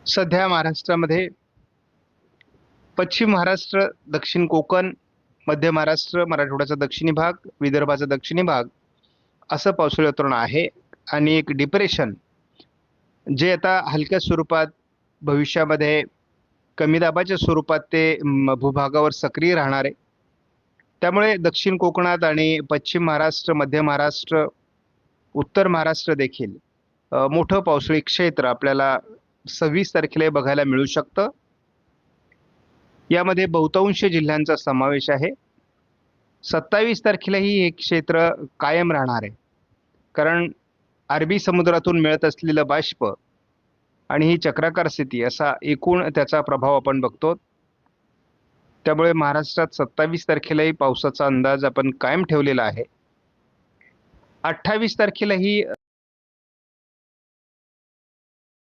सध्या महाराष्ट्रामध्ये पश्चिम महाराष्ट्र, दक्षिण कोकण, मध्य महाराष्ट्र, मराठवाड्याचा दक्षिणी भाग, विदर्भाचा दक्षिणी भाग असं पावसाळी वातावरण आहे. आणि एक डिप्रेशन जे आता हलक्या स्वरूपात भविष्यामध्ये कमी दाबाच्या स्वरूपात ते भूभागावर सक्रिय राहणार आहे. त्यामुळे दक्षिण कोकणात आणि पश्चिम महाराष्ट्र, मध्य महाराष्ट्र, उत्तर महाराष्ट्र देखील मोठं पावसाळी क्षेत्र आपल्याला 26 तारखेला बघायला मिळू शकतं. यामध्ये बहुतांश जिल्ह्यांचा समावेश आहे. 27 तारखेलाही हे क्षेत्र कायम राहणार आहे, कारण अरबी समुद्रातून मिळत असलेलं बाष्प आणि ही चक्राकार स्थिती असा एकूण त्याचा प्रभाव आपण बघतो. त्यामुळे महाराष्ट्रात 27 तारखेलाही पावसाचा अंदाज आपण कायम ठेवलेला आहे. 28 तारखेलाही